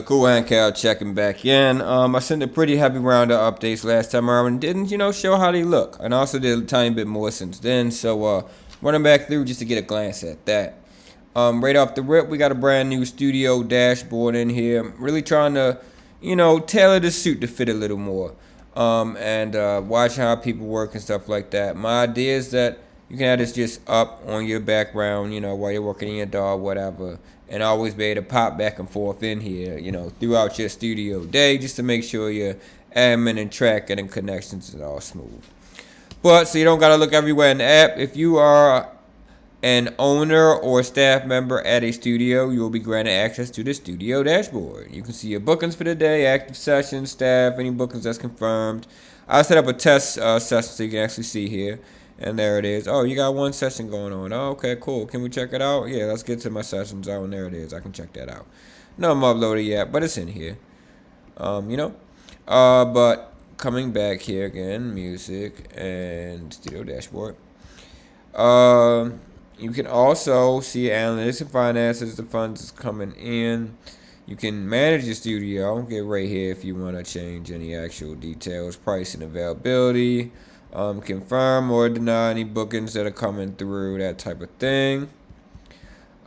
Cool Hand Cal checking back in. I sent a pretty heavy round of updates last time around and didn't, show how they look. And I also did a tiny bit more since then. So, running back through just to get a glance at that. Right off the rip, we got a brand new studio dashboard in here. Really trying to, tailor the suit to fit a little more. And watch how people work and stuff like that. My idea is that you can have this just up on your background, while you're working in your DAW, whatever, and always be able to pop back and forth in here, throughout your studio day, just to make sure your admin and tracking and connections is all smooth. But so you don't gotta look everywhere in the app. If you are an owner or staff member at a studio, you will be granted access to the studio dashboard. You can see your bookings for the day, active sessions, staff, any bookings that's confirmed. I set up a test session so you can actually see here. And there it is. Oh, you got one session going on. Oh, okay, cool. Can we check it out? Yeah, let's get to my sessions. Oh, and there it is. I can check that out. No, I'm uploaded yet, but it's in here. But coming back here again, music and studio dashboard. You can also see analytics and finances, the funds is coming in. You can manage your studio. Get right here if you want to change any actual details, price and availability. Confirm or deny any bookings that are coming through, that type of thing.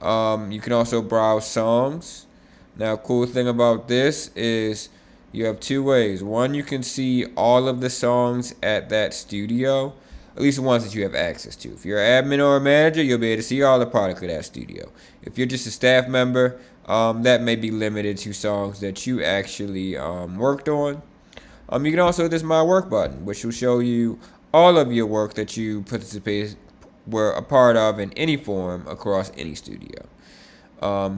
You can also browse songs. Now, cool thing about this is you have two ways. One, you can see all of the songs at that studio, at least the ones that you have access to. If you're an admin or a manager, you'll be able to see all the product of that studio. If you're just a staff member, that may be limited to songs that you actually worked on. You can also hit this My Work button, which will show you all of your work that you were a part of in any form across any studio.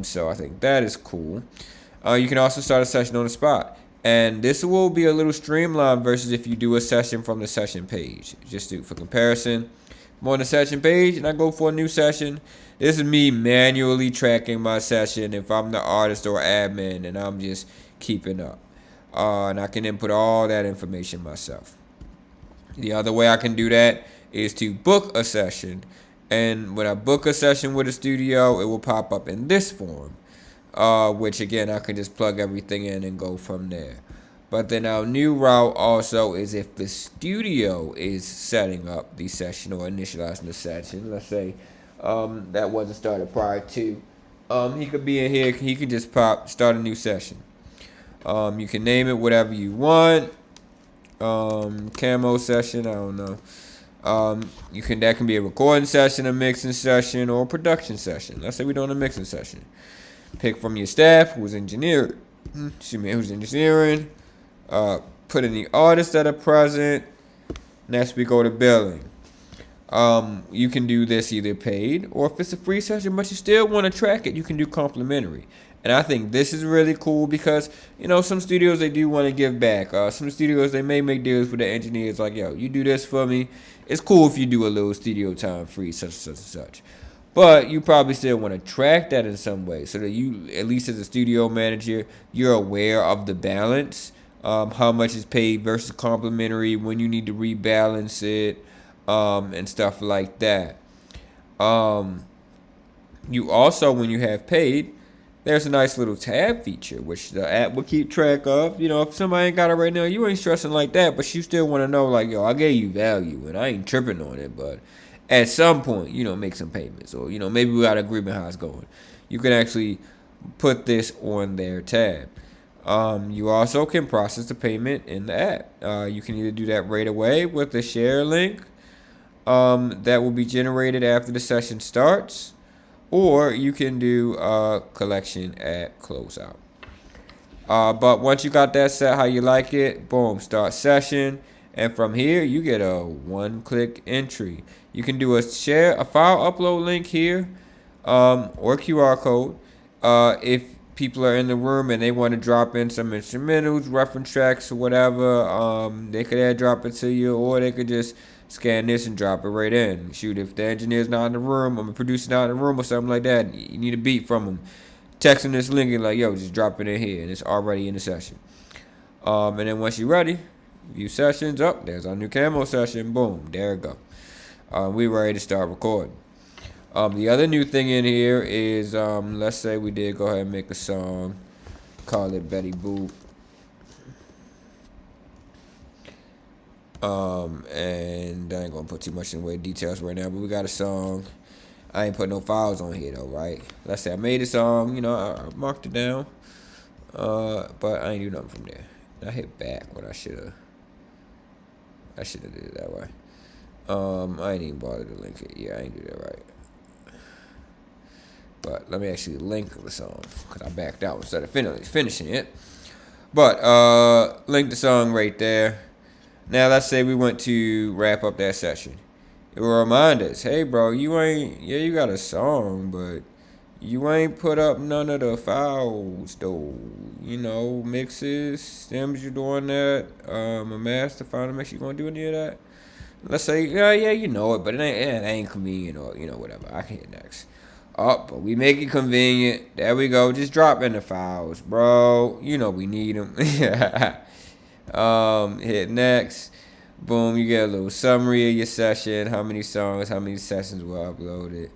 So I think that is cool. You can also start a session on the spot. And this will be a little streamlined versus if you do a session from the session page. Just for comparison, I'm on the session page and I go for a new session. This is me manually tracking my session if I'm the artist or admin and I'm just keeping up. And I can input all that information myself. The other way I can do that is to book a session. And when I book a session with a studio, it will pop up in this form. Which again, I can just plug everything in and go from there. But then our new route also is if the studio is setting up the session or initializing the session. Let's say that wasn't started prior to. He could be in here. He could just start a new session. You can name it whatever you want. Camo session, I don't know. That can be a recording session, a mixing session, or a production session. Let's say we're doing a mixing session. Pick from your staff who's engineering. Put in the artists that are present. Next we go to billing. You can do this either paid or if it's a free session, but you still want to track it, you can do complimentary. And I think this is really cool because, some studios, they do want to give back. Some studios, they may make deals with the engineers like, yo, you do this for me. It's cool if you do a little studio time free, such and such and such. But you probably still want to track that in some way so that you, at least as a studio manager, you're aware of the balance, how much is paid versus complimentary, when you need to rebalance it, and stuff like that. You also, when you have paid, there's a nice little tab feature, which the app will keep track of. If somebody ain't got it right now, you ain't stressing like that, but you still want to know, like, yo, I gave you value, and I ain't tripping on it, but at some point, make some payments, or, maybe we got an agreement how it's going. You can actually put this on their tab. You also can process the payment in the app. You can either do that right away with the share link that will be generated after the session starts, or you can do a collection at closeout. But once you got that set how you like it, boom, start session. And from here, you get a one-click entry. You can do a file upload link here, or QR code. If people are in the room and they want to drop in some instrumentals, reference tracks, or whatever, they could add drop it to you, or they could just scan this and drop it right in. Shoot, if the engineer's not in the room, or the producer's not in the room or something like that, you need a beat from them. Text them this link and like, yo, just drop it in here, and it's already in the session. And then once you're ready, view sessions, up, there's our new camo session, boom, there it go. We ready to start recording. The other new thing in here is, let's say we did go ahead and make a song. Call it Betty Boop. And I ain't gonna put too much in the way of details right now, but we got a song. I ain't put no files on here though, right? Let's say I made a song, I marked it down. But I ain't do nothing from there. I hit back when I should have did it that way. I ain't even bother to link it. Yeah, I ain't do that right. But let me actually link the song, because I backed out instead of finishing it. But link the song right there. Now let's say we want to wrap up that session. It will remind us, hey bro, you got a song, but you ain't put up none of the files though. Mixes, stems, you're doing that. A master, final mix, you gonna do any of that? Let's say, yeah, you know it, but it ain't convenient, or whatever. I can hit next. Oh, but we make it convenient. There we go. Just drop in the files, bro. We need them. Hit next. Boom, you get a little summary of your session, how many songs, how many sessions were uploaded.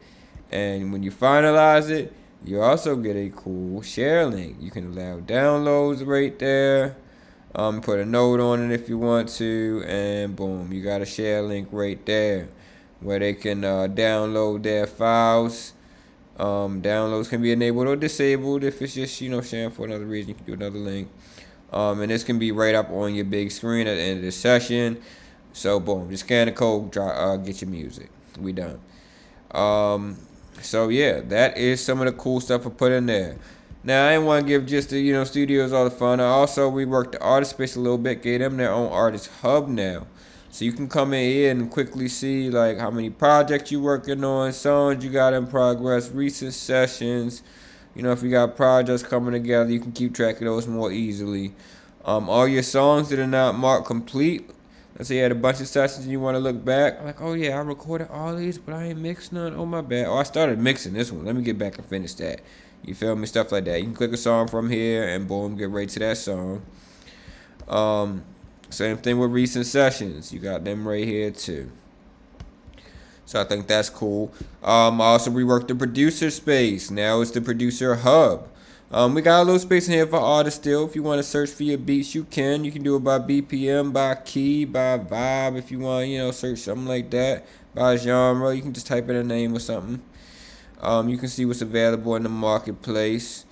And when you finalize it, you also get a cool share link. You can allow downloads right there. Put a note on it if you want to, and boom, you got a share link right there where they can download their files. Downloads can be enabled or disabled. If it's just sharing for another reason, you can do another link. And this can be right up on your big screen at the end of the session. So boom, just scan the code, get your music. We done. So yeah, that is some of the cool stuff I put in there. Now I didn't want to give just the studios all the fun. I also reworked the artist space a little bit, gave them their own artist hub now. So you can come in here and quickly see like how many projects you working on, songs you got in progress, recent sessions. If you got projects coming together, you can keep track of those more easily. All your songs that are not marked complete. Let's say you had a bunch of sessions and you want to look back. Like, oh yeah, I recorded all these, but I ain't mixed none. Oh my bad. Oh, I started mixing this one. Let me get back and finish that. You feel me? Stuff like that. You can click a song from here and boom, get right to that song. Same thing with recent sessions. You got them right here too. So I think that's cool. I also reworked the producer space. Now it's the producer hub. We got a little space in here for artists still. If you want to search for your beats, you can. You can do it by BPM, by key, by vibe. If you want, search something like that. By genre, you can just type in a name or something. You can see what's available in the marketplace.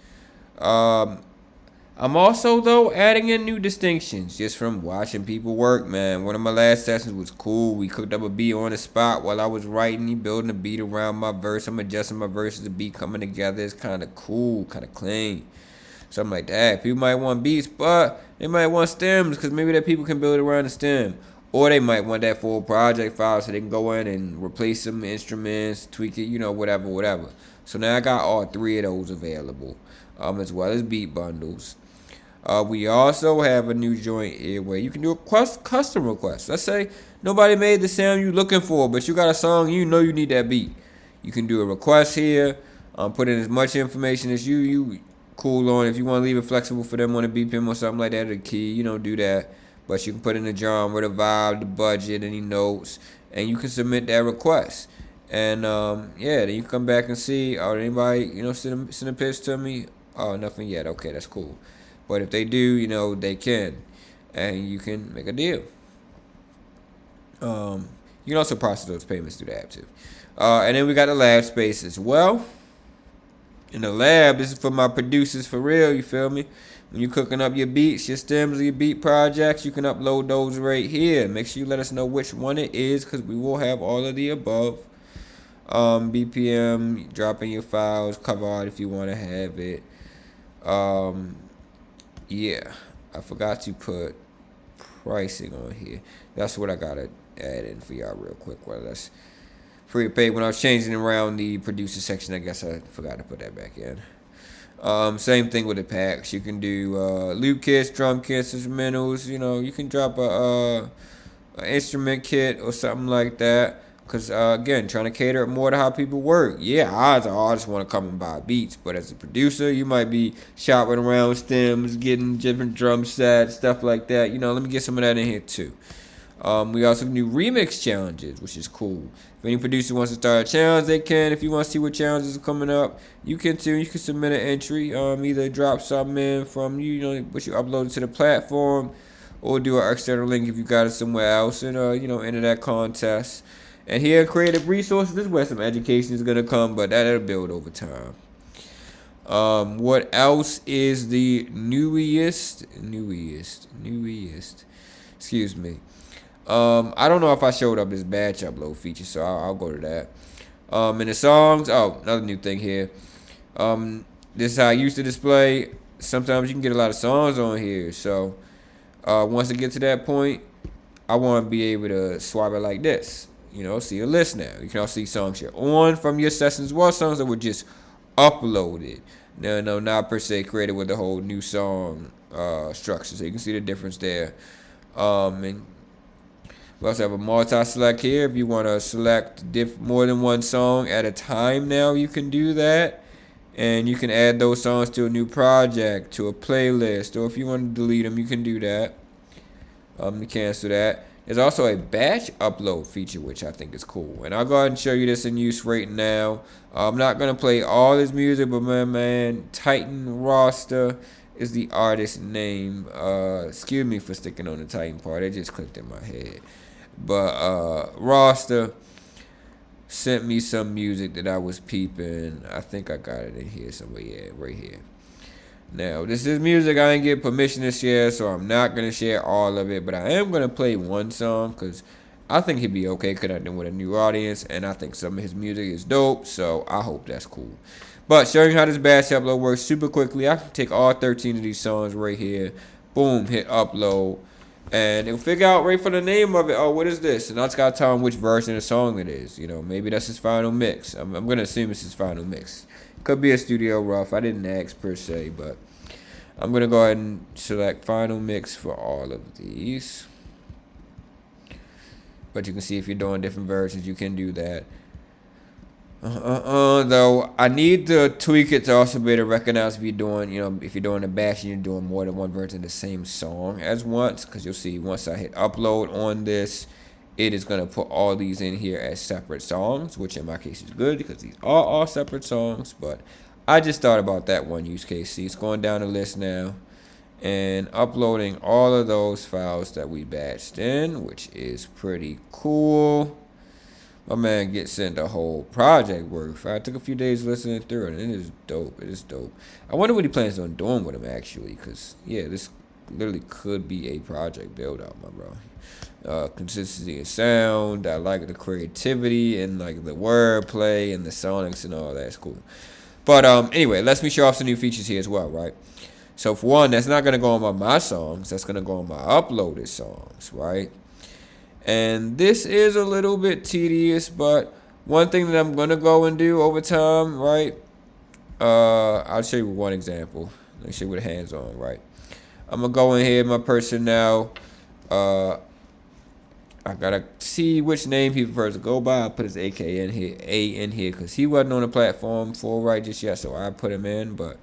I'm also, though, adding in new distinctions just from watching people work, man. One of my last sessions was cool. We cooked up a beat on the spot while I was writing. He building a beat around my verse. I'm adjusting my verses, the beat coming together. It's kind of cool, kind of clean. So I'm like, dang, people might want beats, but they might want stems because maybe that people can build around the stem. Or they might want that full project file so they can go in and replace some instruments, tweak it, whatever. So now I got all three of those available, as well as beat bundles. We also have a new joint here where you can do a custom request. Let's say nobody made the sound you're looking for, but you got a song, you need that beat. You can do a request here, put in as much information as you cool on. If you want to leave it flexible for them on a BPM or something like that, or the key, do that. But you can put in the genre, the vibe, the budget, any notes, and you can submit that request. And then you come back and see, anybody, send a pitch to me? Oh, nothing yet. Okay, that's cool. But if they do, they can. And you can make a deal. You can also process those payments through the app too. And then we got the lab space as well. In the lab, this is for my producers for real, you feel me? When you're cooking up your beats, your stems, your beat projects, you can upload those right here. Make sure you let us know which one it is because we will have all of the above. BPM, dropping your files, cover art if you want to have it. Yeah, I forgot to put pricing on here. That's what I gotta add in for y'all real quick. Well, that's free to pay. When I was changing around the producer section, I guess I forgot to put that back in. Same thing with the packs. You can do loop kits, drum kits, instrumentals. You can drop a instrument kit or something like that. Because, again, trying to cater more to how people work. Yeah, I as an artist want to come and buy beats. But as a producer, you might be shopping around stems, getting different drum sets, stuff like that. Let me get some of that in here, too. We also do remix challenges, which is cool. If any producer wants to start a challenge, they can. If you want to see what challenges are coming up, you can too. You can submit an entry. Either drop something in from what you uploaded to the platform, or do an external link if you got it somewhere else, and enter that contest. And here in Creative Resources, this is where some education is gonna come, but that'll build over time. What else is the newest? Excuse me. I don't know if I showed up this batch upload feature, so I'll go to that. And the songs. Oh, another new thing here. This is how I used to display. Sometimes you can get a lot of songs on here, so once I get to that point, I want to be able to swipe it like this. See a list now. You can also see songs you're on from your sessions, well, songs that were just uploaded. No, not per se created with the whole new song structure. So you can see the difference there. And we also have a multi-select here. If you want to select more than one song at a time now, you can do that. And you can add those songs to a new project, to a playlist, or if you want to delete them, you can do that. To cancel that. There's also a batch upload feature, which I think is cool. And I'll go ahead and show you this in use right now. I'm not going to play all his music, but my man, Titan Roster is the artist name. Excuse me for sticking on the Titan part. It just clicked in my head. But Roster sent me some music that I was peeping. I think I got it in here somewhere. Yeah, right here. Now, this is music I didn't get permission to share, so I'm not going to share all of it. But I am going to play one song because I think he'd be okay connecting with a new audience. And I think some of his music is dope, so I hope that's cool. But showing you how this batch upload works super quickly. I can take all 13 of these songs right here. Boom, hit upload. And it'll figure out right for the name of it. Oh, what is this? And I just got to tell him which version of the song it is. Maybe that's his final mix. I'm going to assume it's his final mix. Could be a Studio Rough. I didn't ask per se, but I'm going to go ahead and select final mix for all of these. But you can see if you're doing different versions, you can do that. Though I need to tweak it to also be able to recognize if you're doing a bash and you're doing more than one version of the same song as once. Because you'll see once I hit upload on this, it is going to put all these in here as separate songs, which in my case is good because these are all separate songs. But I just thought about that one use case. See, it's going down the list now and uploading all of those files that we batched in, which is pretty cool. My man gets sent a whole project worth. I took a few days listening through it, and it is dope. It is dope. I wonder what he plans on doing with them, actually, because, yeah, this literally could be a project build-out, my bro. Consistency and sound. I like the creativity and, like, the wordplay and the sonics and all that. It's cool. But, anyway, let me show off some new features here as well, right? So, for one, that's not going to go on my songs. That's going to go on my uploaded songs, right? And this is a little bit tedious, but one thing that I'm going to go and do over time, right? I'll show you one example. Let me show you with hands on, right? I'm going to go in here, my personnel. I got to see which name he prefers to go by. I put his AK in here, because he wasn't on the platform full right just yet, so I put him in. But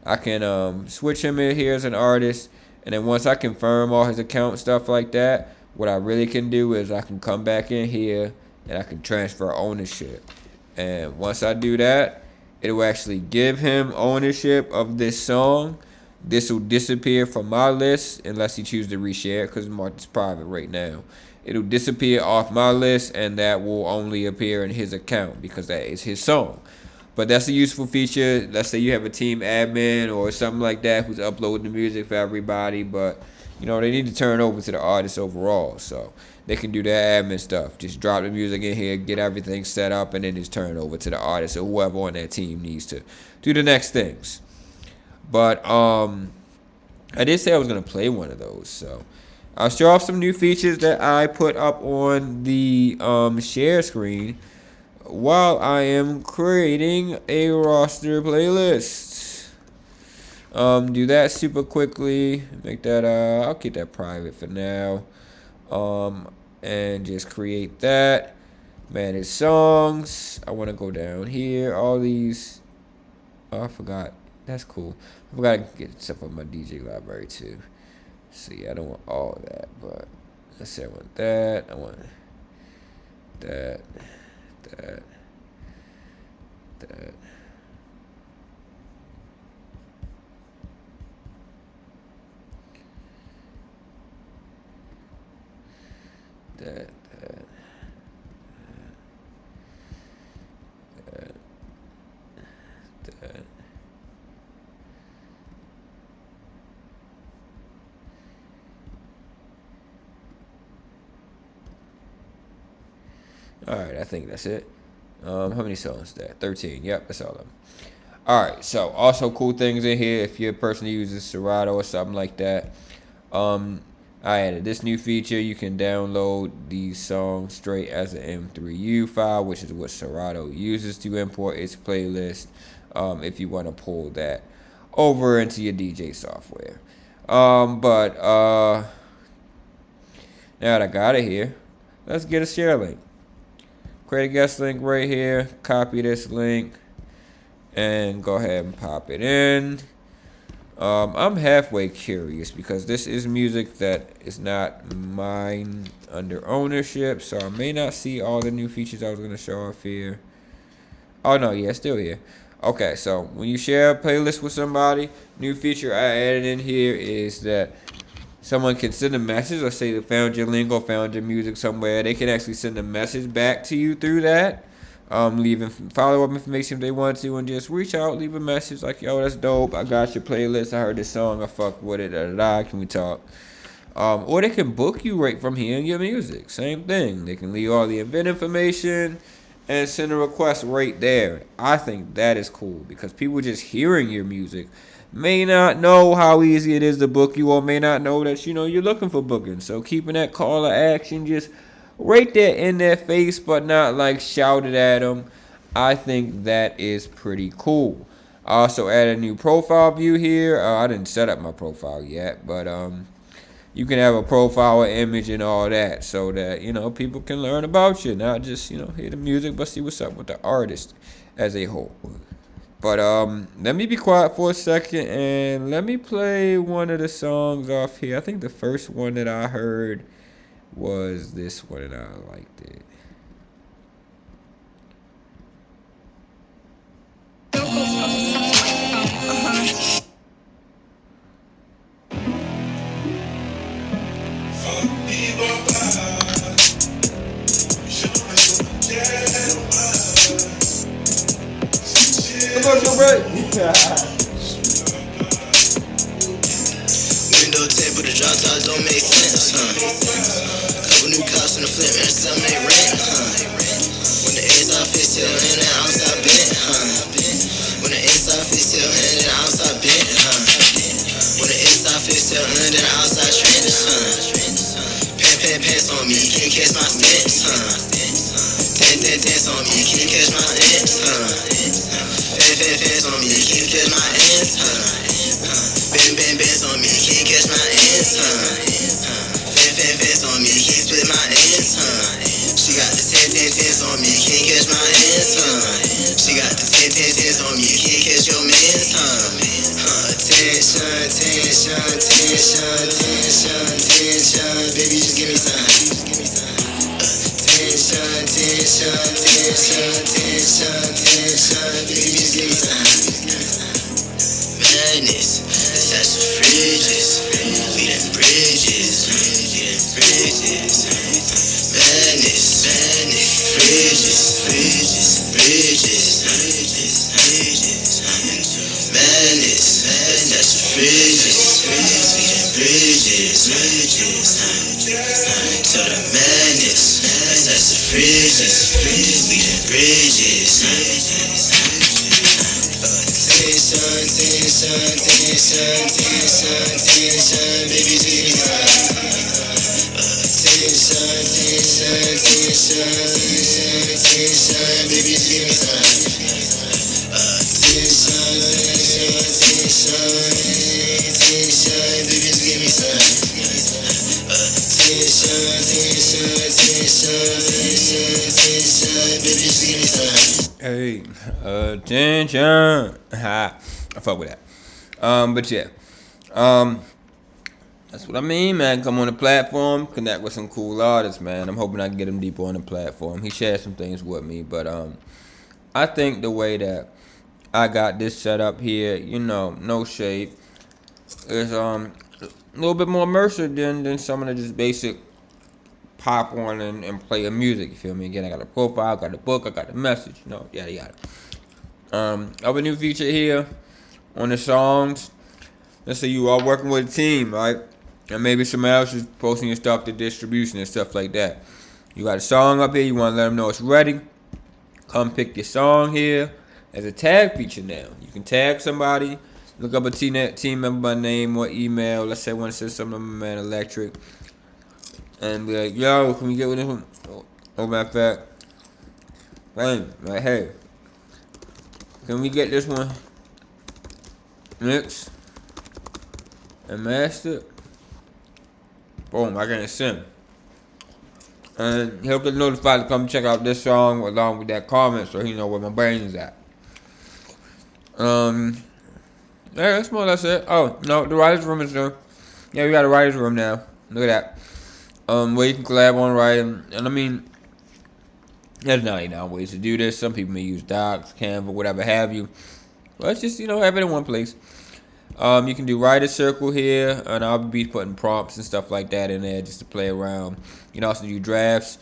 I can switch him in here as an artist. And then once I confirm all his account stuff like that, what I really can do is I can come back in here and I can transfer ownership. And once I do that, it will actually give him ownership of this song. This will disappear from my list unless he chooses to reshare because it's marked as private right now. It'll disappear off my list and that will only appear in his account because that is his song. But that's a useful feature. Let's say you have a team admin or something like that who's uploading the music for everybody, but they need to turn over to the artist overall, so they can do their admin stuff. Just drop the music in here, get everything set up, and then just turn it over to the artist or whoever on that team needs to do the next things. But I did say I was going to play one of those, so I'll show off some new features that I put up on the share screen while I am creating a roster playlist. Do that super quickly. Make that I'll keep that private for now. And just create that. Manage songs. I want to go down here. All these. Oh, I forgot. That's cool. I forgot to get stuff on my DJ library too. See, I don't want all that, but Let's say I want that. I want that. That. That. That. That. Alright, I think that's it. How many songs is that? 13. Yep, that's all of them. Alright, so also cool things in here. If you're a person who uses Serato or something like that, I added this new feature. You can download these songs straight as an M3U file, which is what Serato uses to import its playlist. If you want to pull that over into your DJ software. But now that I got it here, let's get a share link. Create a guest link right here. Copy this link and go ahead and pop it in. I'm halfway curious because this is music that is not mine under ownership, so I may not see all the new features I was going to show off here. Oh no, yeah, it's still here. Okay, so when you share a playlist with somebody, new feature I added in here is that someone can send a message, or say they found your link or found your music somewhere. They can actually send a message back to you through that. Leaving follow-up information if they want to, and just reach out, leave a message like, yo, that's dope, I got your playlist, I heard this song, I fuck with it, can we talk? Or they can book you right from hearing your music. Same thing. They can leave all the event information and send a request right there. I think that is cool because people just hearing your music may not know how easy it is to book you, or may not know that you're looking for booking. So keeping that call to action just right there in their face, but not like shouted at them, I think that is pretty cool. I also added a new profile view here. I didn't set up my profile yet, but you can have a profile image and all that, so that people can learn about you, not just hear the music, but see what's up with the artist as a whole. But let me be quiet for a second and let me play one of the songs off here. I think the first one that I heard was this one, and I liked it. Commercial break. Window tint, but the drop tops don't make sense, Couple new cops in the flip, and some ain't rent, When the inside fits till and the outside bent, When the inside fits till and the outside bent, When the inside fits till and the outside trench, Pants on me, can't catch my stance, Dance on me, can't catch my ants, Fans on me, can't catch my ants, Bands on me, can't catch my ants, Fans on me, can't split my ants, She got the 10 on me, can't catch my ants, She got the 10 on me, can't catch your mans, Tension, baby, just give me some. Tension, baby, just give me some. Madness, attached to fridges, we them bridges. Madness, fridges. Madness, attached to fridges, we them bridges. To the madness, attached to fridges, we them bridges. Tension, baby, give me some. Tension, baby, give me some. Tension, baby, give me some. Tension, baby, give me some. Hey, attention. Ha. I fuck with that. But yeah. That's what I mean, man. Come on the platform, connect with some cool artists, man. I'm hoping I can get him deeper on the platform. He shared some things with me, but I think the way that I got this set up here, no shade, is a little bit more immersive than some of the just basic pop on and play of music. You feel me? Again, I got a profile, I got a book, I got a message, yada yada. I have a new feature here on the songs. Let's say you are working with a team, right? And maybe somebody else is posting your stuff to distribution and stuff like that. You got a song up here, you want to let them know it's ready. Come pick your song here. There's a tag feature now. You can tag somebody, look up a team member by name or email. Let's say I want to send something to my man Electric. And be like, yo, can we get with this one? Oh, matter of fact, bang, like, hey, can we get this one mixed and mastered? Boom, I can send. And he'll get notified to come check out this song along with that comment so he know where my brain is at. Yeah, that's more or less it. Oh, no, the writer's room is there. Yeah, we got a writer's room now. Look at that. Where you can collab on writing. And I mean, there's 99 ways to do this. Some people may use Docs, Canva, whatever have you. But it's just, have it in one place. You can do writer circle here, and I'll be putting prompts and stuff like that in there just to play around. You can also do drafts,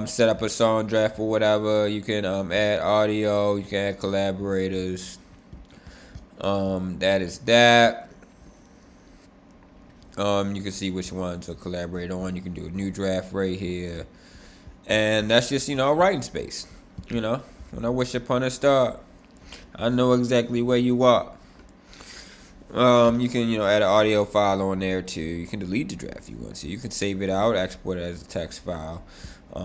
set up a song draft or whatever. You can add audio, you can add collaborators. That is that. You can see which ones to collaborate on. You can do a new draft right here, and that's just a writing space. When I wish upon a star, I know exactly where you are. You can, add an audio file on there too. You can delete the draft if you want to. You can save it out, export it as a text file.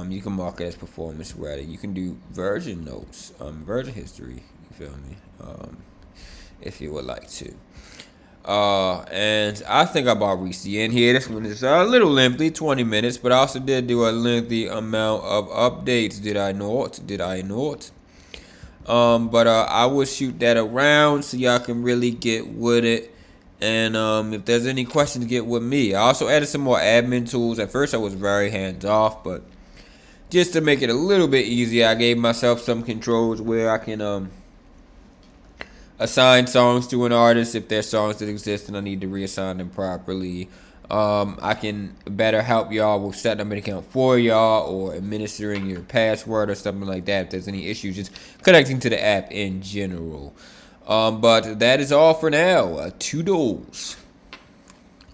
You can mark it as performance ready. You can do version notes, version history. You feel me? If you would like to. And I think I brought Reese in here. This one is a little lengthy, 20 minutes, but I also did do a lengthy amount of updates. Did I not? But I will shoot that around so y'all can really get with it. And if there's any questions, get with me. I also added some more admin tools. At first, I was very hands off, but just to make it a little bit easier, I gave myself some controls where I can assign songs to an artist if there's songs that exist and I need to reassign them properly. I can better help y'all with setting up an account for y'all or administering your password or something like that if there's any issues just connecting to the app in general. But that is all for now. Toodles.